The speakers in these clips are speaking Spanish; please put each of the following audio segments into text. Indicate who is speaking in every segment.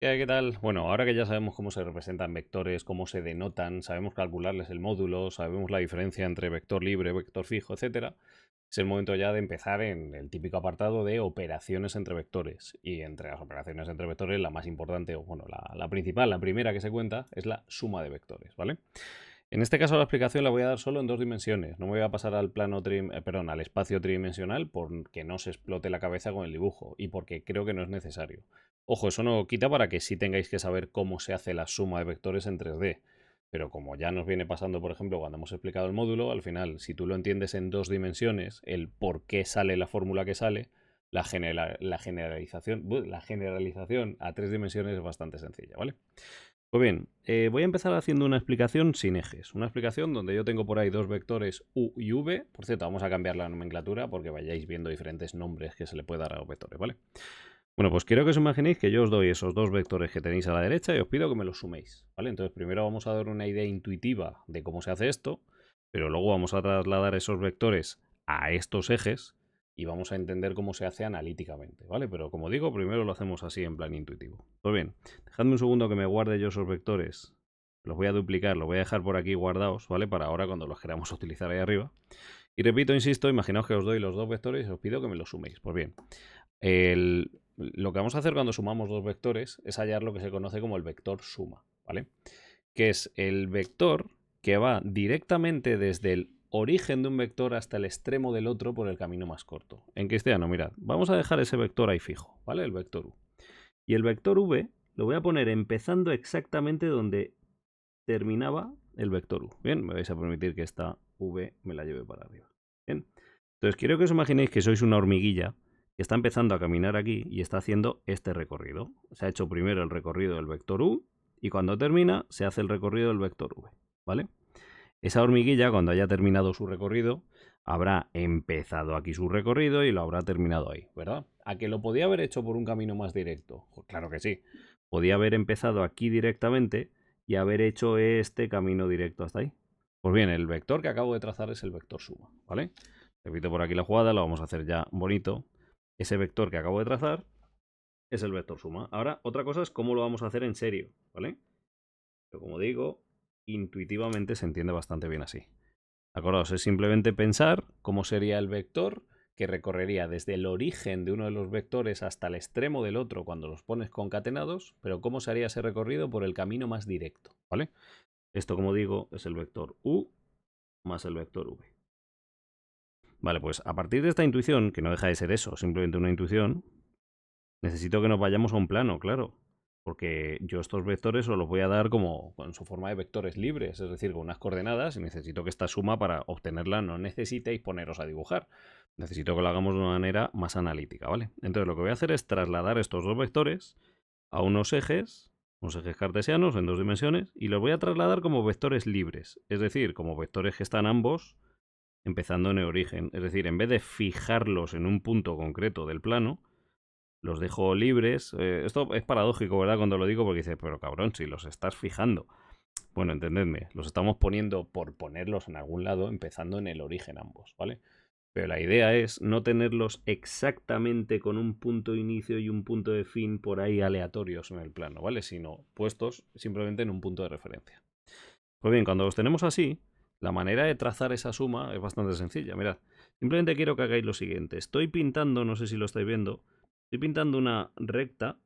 Speaker 1: ¿Qué tal? Bueno, ahora que ya sabemos cómo se representan vectores, cómo se denotan, sabemos calcularles el módulo, sabemos la diferencia entre vector libre, vector fijo, etcétera, es el momento ya de empezar en el típico apartado de operaciones entre vectores. Y entre las operaciones entre vectores, la más importante, o bueno, la principal, la primera que se cuenta, es la suma de vectores, ¿vale? En este caso la explicación la voy a dar solo en dos dimensiones. No me voy a pasar al perdón, al espacio tridimensional porque no se explote la cabeza con el dibujo y porque creo que no es necesario. Ojo, eso no quita para que sí tengáis que saber cómo se hace la suma de vectores en 3D. Pero como ya nos viene pasando, por ejemplo, cuando hemos explicado el módulo, al final, si tú lo entiendes en dos dimensiones, el por qué sale la fórmula que sale, la generalización a tres dimensiones es bastante sencilla, ¿vale? Pues bien, voy a empezar haciendo una explicación sin ejes. Una explicación donde yo tengo por ahí dos vectores u y v. Por cierto, vamos a cambiar la nomenclatura porque vayáis viendo diferentes nombres que se le puede dar a los vectores, ¿vale? Bueno, pues quiero que os imaginéis que yo os doy esos dos vectores que tenéis a la derecha y os pido que me los suméis, ¿vale? Entonces primero vamos a dar una idea intuitiva de cómo se hace esto, pero luego vamos a trasladar esos vectores a estos ejes y vamos a entender cómo se hace analíticamente, ¿vale? Pero como digo, primero lo hacemos así en plan intuitivo. Pues bien, dejadme un segundo que me guarde yo esos vectores. Los voy a duplicar, los voy a dejar por aquí guardados, ¿vale? Para ahora cuando los queramos utilizar ahí arriba. Y repito, insisto, imaginaos que os doy los dos vectores y os pido que me los suméis. Pues bien, lo que vamos a hacer cuando sumamos dos vectores es hallar lo que se conoce como el vector suma, ¿vale? Que es el vector que va directamente desde el origen de un vector hasta el extremo del otro por el camino más corto. En cristiano, mirad, vamos a dejar ese vector ahí fijo, ¿vale? El vector u. Y el vector v lo voy a poner empezando exactamente donde terminaba el vector u. Bien, me vais a permitir que esta v me la lleve para arriba. Bien. Entonces quiero que os imaginéis que sois una hormiguilla que está empezando a caminar aquí y está haciendo este recorrido. Se ha hecho primero el recorrido del vector u y cuando termina se hace el recorrido del vector v, ¿vale? Esa hormiguilla, cuando haya terminado su recorrido, habrá empezado aquí su recorrido y lo habrá terminado ahí, ¿verdad? ¿A que lo podía haber hecho por un camino más directo? Pues claro que sí. Podía haber empezado aquí directamente y haber hecho este camino directo hasta ahí. Pues bien, el vector que acabo de trazar es el vector suma, ¿vale? Repito por aquí la jugada, lo vamos a hacer ya bonito. Ese vector que acabo de trazar es el vector suma. Ahora, otra cosa es cómo lo vamos a hacer en serio, ¿vale? Pero como digo, intuitivamente se entiende bastante bien así. Acordaos, es simplemente pensar cómo sería el vector que recorrería desde el origen de uno de los vectores hasta el extremo del otro cuando los pones concatenados, pero cómo se haría ese recorrido por el camino más directo, ¿vale? Esto, como digo, es el vector u más el vector v. Vale, pues a partir de esta intuición, que no deja de ser eso, simplemente una intuición, necesito que nos vayamos a un plano, claro. Porque yo estos vectores os los voy a dar como en su forma de vectores libres, es decir, con unas coordenadas, y necesito que esta suma para obtenerla no necesitéis poneros a dibujar. Necesito que lo hagamos de una manera más analítica, ¿vale? Entonces lo que voy a hacer es trasladar estos dos vectores a unos ejes cartesianos en dos dimensiones, y los voy a trasladar como vectores libres, es decir, como vectores que están ambos empezando en el origen. Es decir, en vez de fijarlos en un punto concreto del plano, los dejo libres. Esto es paradójico, ¿verdad? Cuando lo digo, porque dices, pero cabrón, si los estás fijando. Bueno, entendedme, los estamos poniendo por ponerlos en algún lado, empezando en el origen ambos, ¿vale? Pero la idea es no tenerlos exactamente con un punto de inicio y un punto de fin por ahí aleatorios en el plano, ¿vale? Sino puestos simplemente en un punto de referencia. Pues bien, cuando los tenemos así, la manera de trazar esa suma es bastante sencilla. Mirad, simplemente quiero que hagáis lo siguiente. Estoy pintando, no sé si lo estáis viendo, estoy pintando una recta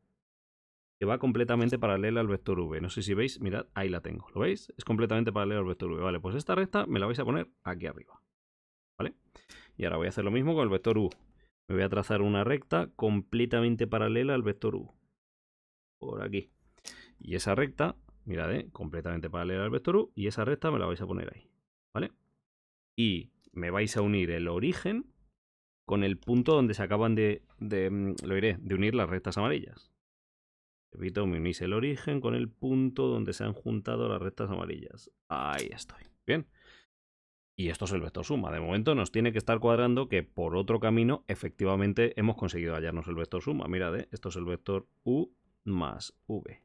Speaker 1: que va completamente paralela al vector v. No sé si veis, mirad, ahí la tengo. ¿Lo veis? Es completamente paralela al vector v. Vale, pues esta recta me la vais a poner aquí arriba. ¿Vale? Y ahora voy a hacer lo mismo con el vector u. Me voy a trazar una recta completamente paralela al vector u. Por aquí. Y esa recta, mirad, completamente paralela al vector u. Y esa recta me la vais a poner ahí. ¿Vale? Y me vais a unir el origen con el punto donde se acaban lo diré, de unir las rectas amarillas. Repito, me unís el origen con el punto donde se han juntado las rectas amarillas. Ahí estoy. Bien. Y esto es el vector suma. De momento nos tiene que estar cuadrando que por otro camino efectivamente hemos conseguido hallarnos el vector suma. Mirad, esto es el vector u más v.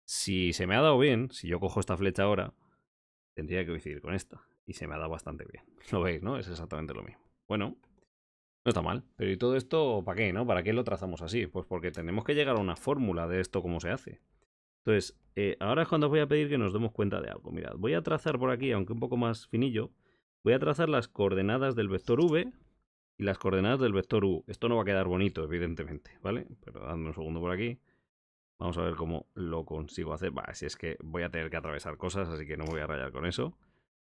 Speaker 1: Si se me ha dado bien, si yo cojo esta flecha ahora, tendría que coincidir con esta. Y se me ha dado bastante bien. Lo veis, ¿no? Es exactamente lo mismo. Bueno, No está mal. Pero ¿y todo esto para qué, no? ¿Para qué lo trazamos así? Pues porque tenemos que llegar a una fórmula de esto, cómo se hace. Entonces, ahora es cuando os voy a pedir que nos demos cuenta de algo. Mirad, voy a trazar por aquí, aunque un poco más finillo, voy a trazar las coordenadas del vector v y las coordenadas del vector u. Esto no va a quedar bonito, evidentemente, ¿vale? Pero dadme un segundo por aquí. Vamos a ver cómo lo consigo hacer. Si es que voy a tener que atravesar cosas, así que no me voy a rayar con eso.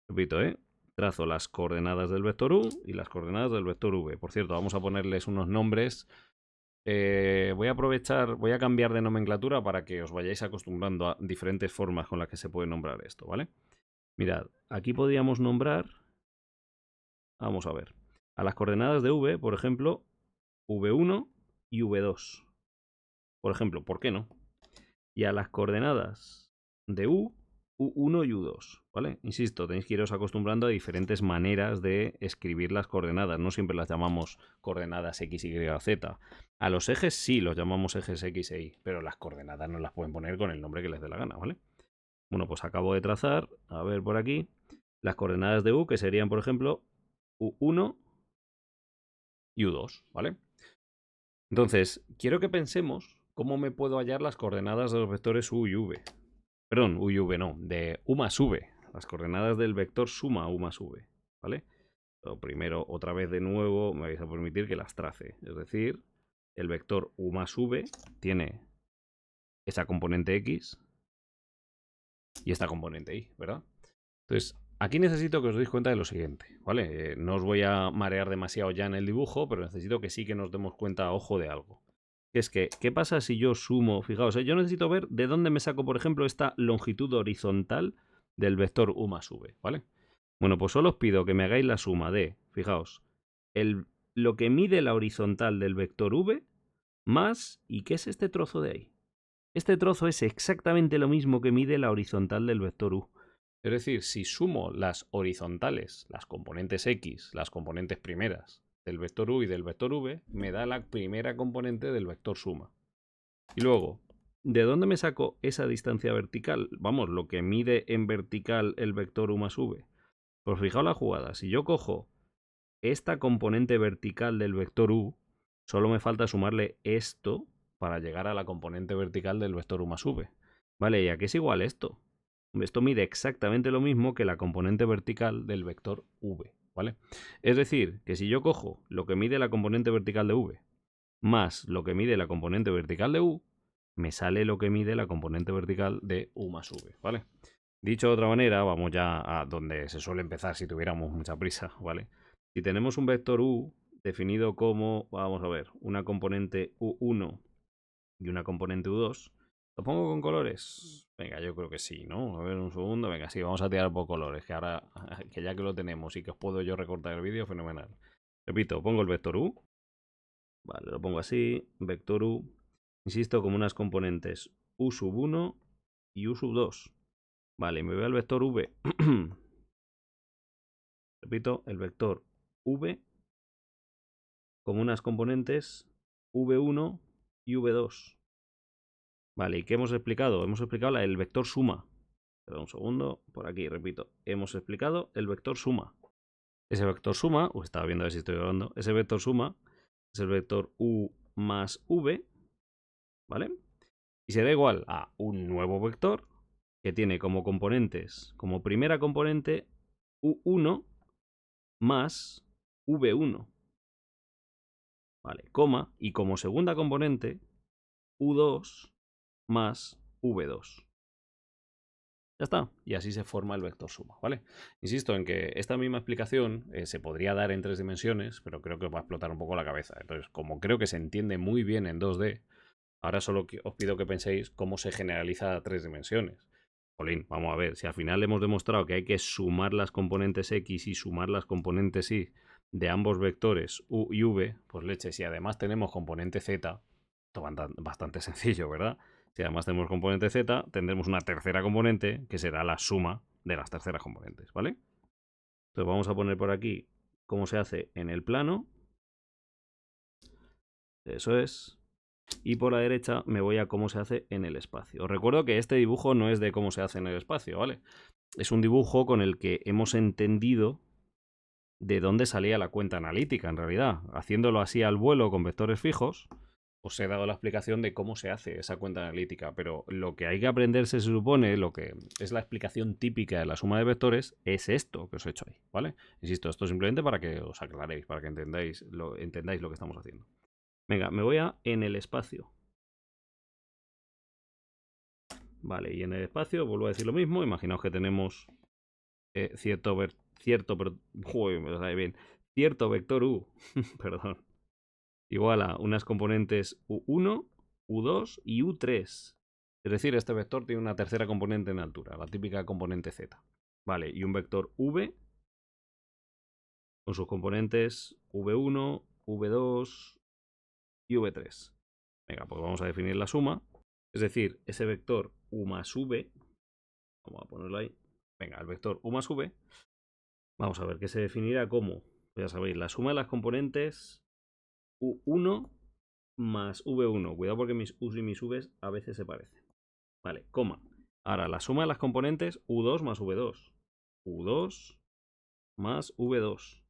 Speaker 1: Repito, trazo las coordenadas del vector u y las coordenadas del vector v. Por cierto, vamos a ponerles unos nombres. Voy a cambiar de nomenclatura para que os vayáis acostumbrando a diferentes formas con las que se puede nombrar esto, ¿vale? Mirad, aquí podríamos nombrar, vamos a ver, a las coordenadas de v, por ejemplo, v1 y v2. Por ejemplo, ¿por qué no? Y a las coordenadas de u1 y u2, ¿vale? Insisto, tenéis que iros acostumbrando a diferentes maneras de escribir las coordenadas. No siempre las llamamos coordenadas x, y, z. A los ejes sí los llamamos ejes x e y, pero las coordenadas no las pueden poner con el nombre que les dé la gana, ¿vale? Bueno, pues acabo de trazar, a ver por aquí, las coordenadas de u, que serían, por ejemplo, u1 y u2, ¿vale? Entonces, quiero que pensemos cómo me puedo hallar las coordenadas de los vectores u y v. Perdón, u y v no, de u más v. Las coordenadas del vector suma u más v, ¿vale? Lo primero, otra vez de nuevo, me vais a permitir que las trace. Es decir, el vector u más v tiene esa componente x y esta componente y, ¿verdad? Entonces, aquí necesito que os deis cuenta de lo siguiente, ¿vale? No os voy a marear demasiado ya en el dibujo, pero necesito que sí que nos demos cuenta, ojo, de algo. Es que, ¿qué pasa si yo sumo? Fijaos, yo necesito ver de dónde me saco, por ejemplo, esta longitud horizontal del vector u más v, ¿vale? Bueno, pues solo os pido que me hagáis la suma de, fijaos, lo que mide la horizontal del vector v más, ¿y qué es este trozo de ahí? Este trozo es exactamente lo mismo que mide la horizontal del vector u. Es decir, si sumo las horizontales, las componentes x, las componentes primeras del vector u y del vector v, me da la primera componente del vector suma. Y luego, ¿de dónde me saco esa distancia vertical? Vamos, lo que mide en vertical el vector u más v. Pues fijaos la jugada, si yo cojo esta componente vertical del vector u, solo me falta sumarle esto para llegar a la componente vertical del vector u más v. Vale, ¿y a qué es igual esto? Esto mide exactamente lo mismo que la componente vertical del vector v, ¿vale? Es decir, que si yo cojo lo que mide la componente vertical de v más lo que mide la componente vertical de u, me sale lo que mide la componente vertical de u más v, ¿vale? Dicho de otra manera, vamos ya a donde se suele empezar si tuviéramos mucha prisa, ¿vale? Si tenemos un vector u definido como, vamos a ver, una componente u1 y una componente u2, ¿lo pongo con colores? Venga, yo creo que sí, ¿no? A ver, un segundo. Venga, sí, vamos a tirar por colores, que ahora, que ya que lo tenemos y que os puedo yo recortar el vídeo, fenomenal. Repito, pongo el vector u. Vale, lo pongo así, vector u. Insisto, como unas componentes u sub 1 y u sub 2. Vale, me voy al vector v. Repito, el vector v como unas componentes v1 y v2. Vale, ¿y qué hemos explicado? Hemos explicado el vector suma. Espera un segundo, por aquí, repito. Hemos explicado el vector suma. Ese vector suma, estaba viendo a ver si estoy grabando, ese vector suma es el vector u más v, ¿vale? Y será igual a un nuevo vector que tiene como componentes, como primera componente, u1 más v1, ¿vale? Coma, y como segunda componente, u2 más v2. Ya está, y así se forma el vector suma, ¿vale? Insisto en que esta misma explicación se podría dar en 3 dimensiones, pero creo que os va a explotar un poco la cabeza. Entonces, como creo que se entiende muy bien en 2D, ahora solo os pido que penséis cómo se generaliza a 3 dimensiones. Jolín, vamos a ver, si al final hemos demostrado que hay que sumar las componentes x y sumar las componentes y de ambos vectores u y v, pues leche, si además tenemos componente z, esto es bastante sencillo, ¿verdad? Si además tenemos componente z, tendremos una tercera componente que será la suma de las terceras componentes, ¿vale? Entonces vamos a poner por aquí cómo se hace en el plano. Eso es. Y por la derecha me voy a cómo se hace en el espacio. Os recuerdo que este dibujo no es de cómo se hace en el espacio, ¿vale? Es un dibujo con el que hemos entendido de dónde salía la cuenta analítica, en realidad. Haciéndolo así al vuelo con vectores fijos, os he dado la explicación de cómo se hace esa cuenta analítica, pero lo que hay que aprenderse, se supone, lo que es la explicación típica de la suma de vectores, es esto que os he hecho ahí, ¿vale? Insisto, esto simplemente para que os aclaréis, para que entendáis lo que estamos haciendo. Venga, me voy a en el espacio. Vale, y en el espacio vuelvo a decir lo mismo. Imaginaos que tenemos cierto vector u, perdón, igual a unas componentes u1, u2 y u3. Es decir, este vector tiene una tercera componente en altura, la típica componente z. Vale, y un vector v con sus componentes v1, v2 y v3. Venga, pues vamos a definir la suma. Es decir, ese vector u más v, vamos a ponerlo ahí. Venga, el vector u más v, vamos a ver que se definirá como, ya sabéis, la suma de las componentes u1 más v1. Cuidado porque mis u's y mis v's a veces se parecen. Vale, coma. Ahora, la suma de las componentes u2 más v2. u2 más v2.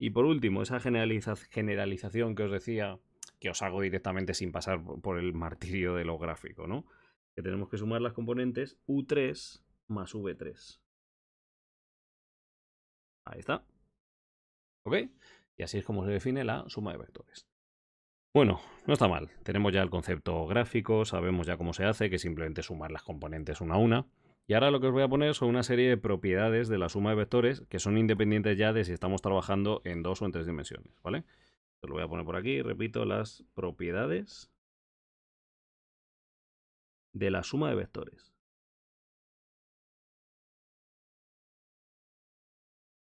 Speaker 1: Y por último, esa generalización que os decía, que os hago directamente sin pasar por el martirio de lo gráfico, ¿no? Que tenemos que sumar las componentes u3 más v3. Ahí está. ¿Ok? Y así es como se define la suma de vectores. Bueno, no está mal. Tenemos ya el concepto gráfico, sabemos ya cómo se hace, que es simplemente sumar las componentes una a una. Y ahora lo que os voy a poner son una serie de propiedades de la suma de vectores que son independientes ya de si estamos trabajando en 2 o en 3 dimensiones, ¿vale? Os lo voy a poner por aquí, repito, las propiedades de la suma de vectores.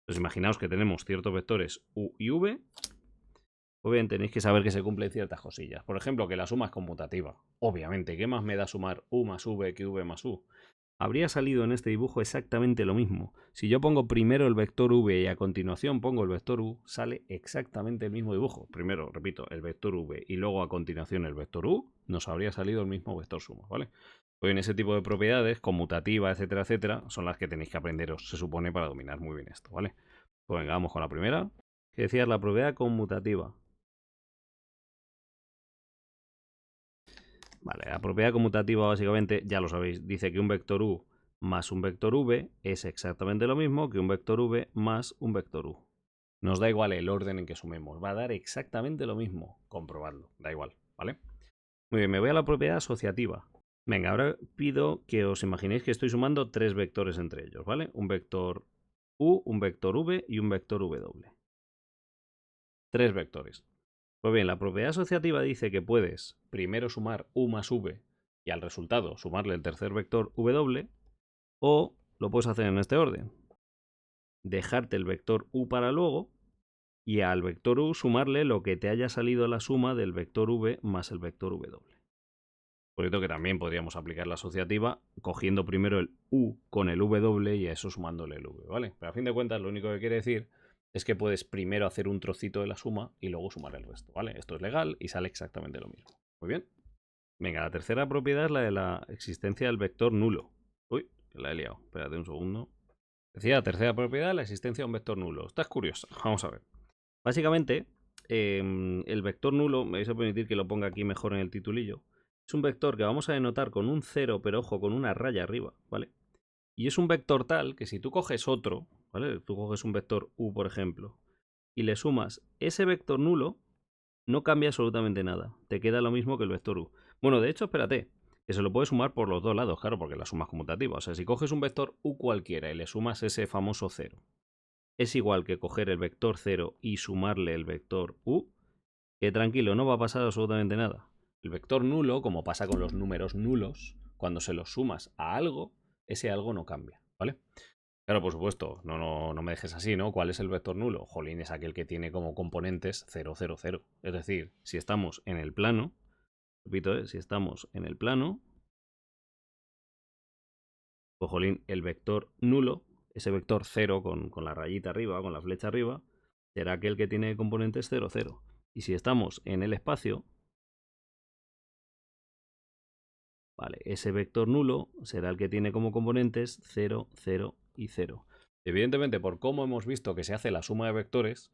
Speaker 1: Pues imaginaos que tenemos ciertos vectores u y v. O bien tenéis que saber que se cumplen ciertas cosillas. Por ejemplo, que la suma es conmutativa. Obviamente, ¿qué más me da sumar u más v que v más u? Habría salido en este dibujo exactamente lo mismo. Si yo pongo primero el vector v y a continuación pongo el vector u, sale exactamente el mismo dibujo. Primero, repito, el vector v y luego a continuación el vector u, nos habría salido el mismo vector suma, ¿vale? Pues en ese tipo de propiedades, conmutativa, etcétera, etcétera, son las que tenéis que aprenderos, se supone, para dominar muy bien esto, ¿vale? Pues venga, vamos con la primera, que decía la propiedad conmutativa. Vale, la propiedad conmutativa básicamente, ya lo sabéis, dice que un vector u más un vector v es exactamente lo mismo que un vector v más un vector u. Nos da igual el orden en que sumemos, va a dar exactamente lo mismo. Comprobadlo, da igual, ¿vale? Muy bien, me voy a la propiedad asociativa. Venga, ahora pido que os imaginéis que estoy sumando 3 vectores entre ellos, ¿vale? Un vector u, un vector v y un vector w. 3 vectores. Pues bien, la propiedad asociativa dice que puedes primero sumar u más v y al resultado sumarle el tercer vector w, o lo puedes hacer en este orden. Dejarte el vector u para luego y al vector u sumarle lo que te haya salido la suma del vector v más el vector w. Por cierto que también podríamos aplicar la asociativa cogiendo primero el u con el w y a eso sumándole el v, ¿vale? Pero a fin de cuentas lo único que quiere decir es que puedes primero hacer un trocito de la suma y luego sumar el resto, ¿vale? Esto es legal y sale exactamente lo mismo. Muy bien. Venga, la tercera propiedad es la de la existencia del vector nulo. Uy, que la he liado. Espérate un segundo. Decía la tercera propiedad, la existencia de un vector nulo. Esta es curiosa. Vamos a ver. Básicamente, el vector nulo, me vais a permitir que lo ponga aquí mejor en el titulillo, es un vector que vamos a denotar con un 0, pero ojo, con una raya arriba, ¿vale? Y es un vector tal que si tú coges otro, ¿vale? Tú coges un vector u, por ejemplo, y le sumas ese vector nulo, no cambia absolutamente nada. Te queda lo mismo que el vector u. Bueno, de hecho, espérate, que se lo puedes sumar por los dos lados, claro, porque la suma es conmutativa. O sea, si coges un vector u cualquiera y le sumas ese famoso 0, es igual que coger el vector 0 y sumarle el vector u, que tranquilo, no va a pasar absolutamente nada. El vector nulo, como pasa con los números nulos, cuando se los sumas a algo, ese algo no cambia, ¿vale? Claro, por supuesto, no me dejes así, ¿no? ¿Cuál es el vector nulo? Jolín, es aquel que tiene como componentes 0, 0, 0. Es decir, si estamos en el plano, repito, si estamos en el plano, pues jolín, el vector nulo, ese vector 0 con la rayita arriba, con la flecha arriba, será aquel que tiene componentes 0, 0. Y si estamos en el espacio, vale, ese vector nulo será el que tiene como componentes 0, 0 y 0. Evidentemente, por cómo hemos visto que se hace la suma de vectores,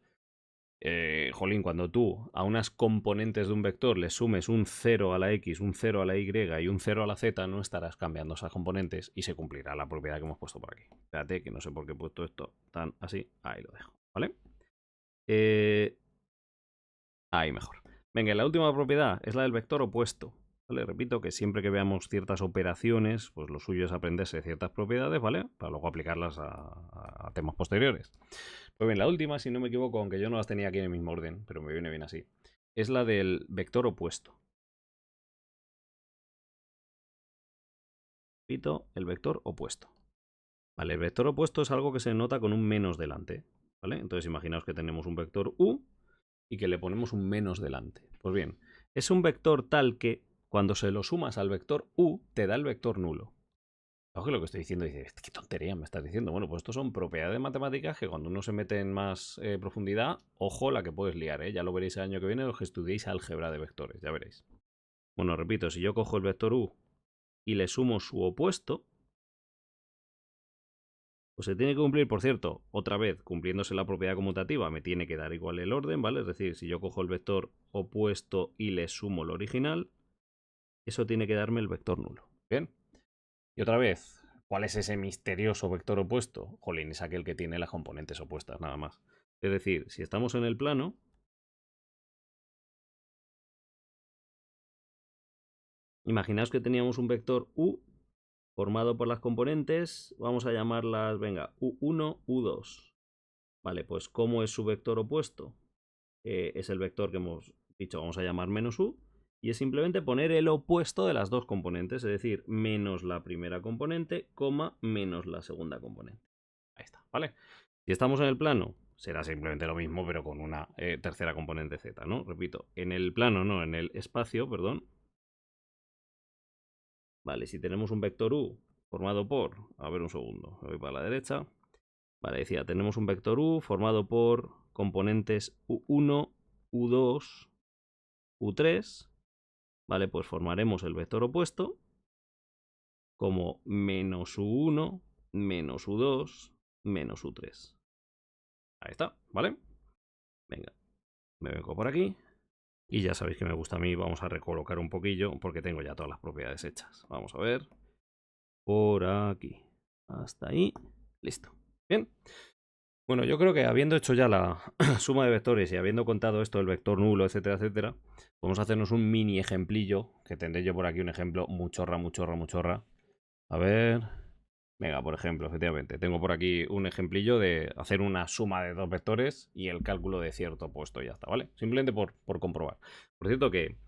Speaker 1: jolín, cuando tú a unas componentes de un vector le sumes un 0 a la x, un 0 a la y y un 0 a la z, no estarás cambiando esas componentes y se cumplirá la propiedad que hemos puesto por aquí. Espérate, que no sé por qué he puesto esto tan así. Ahí lo dejo, ¿vale? Ahí mejor. Venga, la última propiedad es la del vector opuesto. ¿Vale? Repito que siempre que veamos ciertas operaciones, pues lo suyo es aprenderse ciertas propiedades, ¿vale? Para luego aplicarlas a temas posteriores. Pues bien, la última, si no me equivoco, aunque yo no las tenía aquí en el mismo orden, pero me viene bien así, es la del vector opuesto. Repito, el vector opuesto. Vale, el vector opuesto es algo que se nota con un menos delante, ¿vale? Entonces imaginaos que tenemos un vector u y que le ponemos un menos delante. Pues bien, es un vector tal que cuando se lo sumas al vector u te da el vector nulo. Coge lo que estoy diciendo y dices, qué tontería me estás diciendo. Bueno, pues estos son propiedades matemáticas que cuando uno se mete en más profundidad, ojo la que puedes liar, ¿eh? Ya lo veréis el año que viene los que estudiéis álgebra de vectores, ya veréis. Bueno, repito, si yo cojo el vector u y le sumo su opuesto, pues se tiene que cumplir, por cierto, otra vez, cumpliéndose la propiedad conmutativa, me tiene que dar igual el orden, ¿vale? Es decir, si yo cojo el vector opuesto y le sumo el original, eso tiene que darme el vector nulo. Bien. Y otra vez, ¿cuál es ese misterioso vector opuesto? Jolín, es aquel que tiene las componentes opuestas, nada más. Es decir, si estamos en el plano, imaginaos que teníamos un vector u formado por las componentes, vamos a llamarlas, venga, u1, u2. Vale, pues ¿cómo es su vector opuesto? Es el vector que hemos dicho, vamos a llamar menos u, y es simplemente poner el opuesto de las dos componentes, es decir, menos la primera componente, coma, menos la segunda componente. Ahí está, ¿vale? Si estamos en el plano, será simplemente lo mismo, pero con una tercera componente z, ¿no? Repito, en el plano, no, en el espacio, perdón. Vale, si tenemos un vector u formado por, a ver un segundo, me voy para la derecha. Vale, decía, tenemos un vector u formado por componentes u1, u2, u3. Vale, pues formaremos el vector opuesto como menos u1, menos u2, menos u3. Ahí está, ¿vale? Venga, me vengo por aquí. Y ya sabéis que me gusta a mí, vamos a recolocar un poquillo porque tengo ya todas las propiedades hechas. Vamos a ver. Por aquí. Hasta ahí. Listo. Bien. Bueno, yo creo que habiendo hecho ya la suma de vectores y habiendo contado esto, el vector nulo, etcétera, etcétera, vamos a hacernos un mini ejemplillo, que tendré yo por aquí un ejemplo muchorra, muchorra, muchorra. A ver. Venga, por ejemplo, efectivamente, tengo por aquí un ejemplillo de hacer una suma de dos vectores y el cálculo de cierto puesto y ya está, ¿vale? Simplemente por comprobar. Por cierto que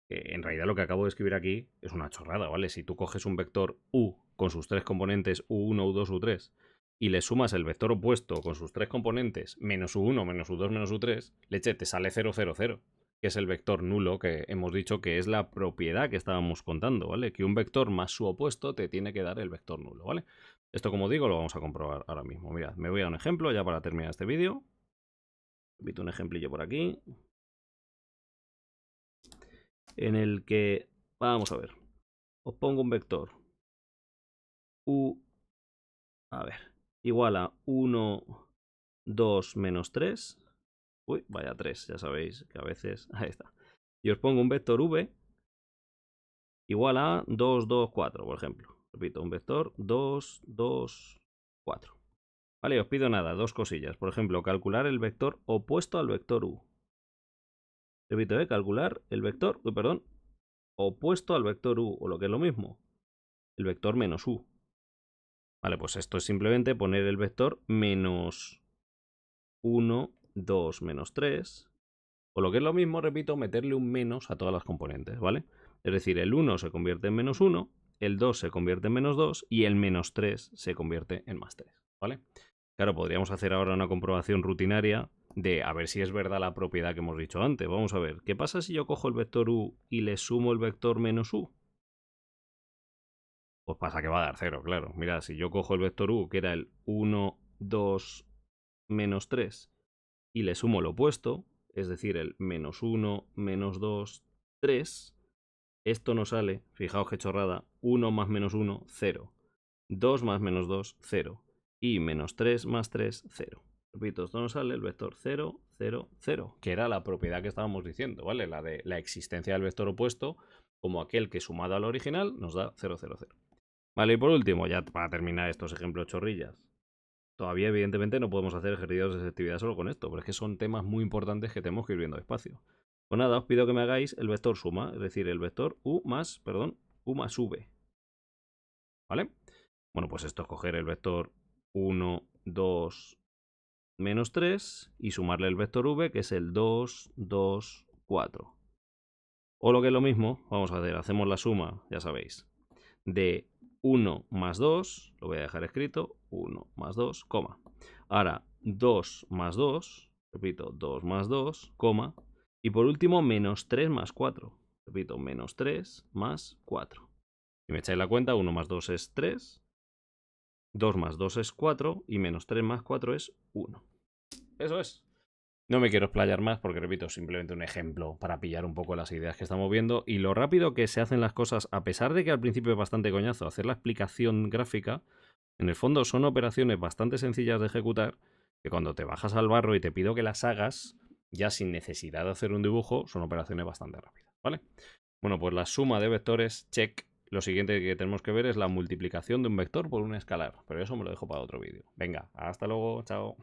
Speaker 1: en realidad lo que acabo de escribir aquí es una chorrada, ¿vale? Si tú coges un vector u con sus tres componentes u1, u2, u3 y le sumas el vector opuesto con sus tres componentes menos u1, menos u2, menos u3, leche, te sale 0, 0, 0, que es el vector nulo que hemos dicho que es la propiedad que estábamos contando, ¿vale? Que un vector más su opuesto te tiene que dar el vector nulo, ¿vale? Esto, como digo, lo vamos a comprobar ahora mismo. Mirad, me voy a un ejemplo ya para terminar este vídeo. Repito un ejemplillo por aquí, en el que, vamos a ver, os pongo un vector u, a ver, igual a 1, 2, menos 3. Uy, vaya 3, ya sabéis que a veces, ahí está. Y os pongo un vector v igual a 2, 2, 4, por ejemplo. Repito, un vector 2, 2, 4. Vale, os pido nada, dos cosillas. Por ejemplo, calcular el vector opuesto al vector u. Repito, calcular el vector, perdón, opuesto al vector u, o lo que es lo mismo, el vector menos u. Vale, pues esto es simplemente poner el vector menos 1, 2, menos 3. O lo que es lo mismo, repito, meterle un menos a todas las componentes, ¿vale? Es decir, el 1 se convierte en menos 1, el 2 se convierte en menos 2 y el menos 3 se convierte en más 3, ¿vale? Claro, podríamos hacer ahora una comprobación rutinaria de a ver si es verdad la propiedad que hemos dicho antes. Vamos a ver, ¿qué pasa si yo cojo el vector u y le sumo el vector menos u? Pues pasa que va a dar 0, claro. Mira, si yo cojo el vector u, que era el 1, 2, menos 3, y le sumo lo opuesto, es decir, el menos 1, menos 2, 3, esto nos sale, fijaos qué chorrada, 1 más menos 1, 0. 2 más menos 2, 0. y menos 3 más 3, 0. Repito, esto nos sale el vector 0, 0, 0, que era la propiedad que estábamos diciendo, ¿vale? La de la existencia del vector opuesto como aquel que sumado al original nos da 0, 0, 0. Vale, y por último, ya para terminar estos ejemplos chorrillas, todavía evidentemente no podemos hacer ejercicios de selectividad solo con esto, pero es que son temas muy importantes que tenemos que ir viendo despacio. Pues nada, os pido que me hagáis el vector suma, es decir, el vector u más v. ¿Vale? Bueno, pues esto es coger el vector 1, 2, menos 3 y sumarle el vector v, que es el 2, 2, 4. O lo que es lo mismo, vamos a hacer, hacemos la suma, ya sabéis, de 1 más 2, lo voy a dejar escrito, 1 más 2, coma. Ahora, 2 más 2, repito, 2 más 2, coma. Y por último, menos 3 más 4. Repito, menos 3 más 4. Si me echáis la cuenta, 1 más 2 es 3, 2 más 2 es 4 y menos 3 más 4 es 1. Eso es. No me quiero explayar más porque, repito, simplemente un ejemplo para pillar un poco las ideas que estamos viendo y lo rápido que se hacen las cosas, a pesar de que al principio es bastante coñazo hacer la explicación gráfica, en el fondo son operaciones bastante sencillas de ejecutar que cuando te bajas al barro y te pido que las hagas, ya sin necesidad de hacer un dibujo, son operaciones bastante rápidas, ¿vale? Bueno, pues la suma de vectores, check. Lo siguiente que tenemos que ver es la multiplicación de un vector por un escalar, pero eso me lo dejo para otro vídeo. Venga, hasta luego, chao.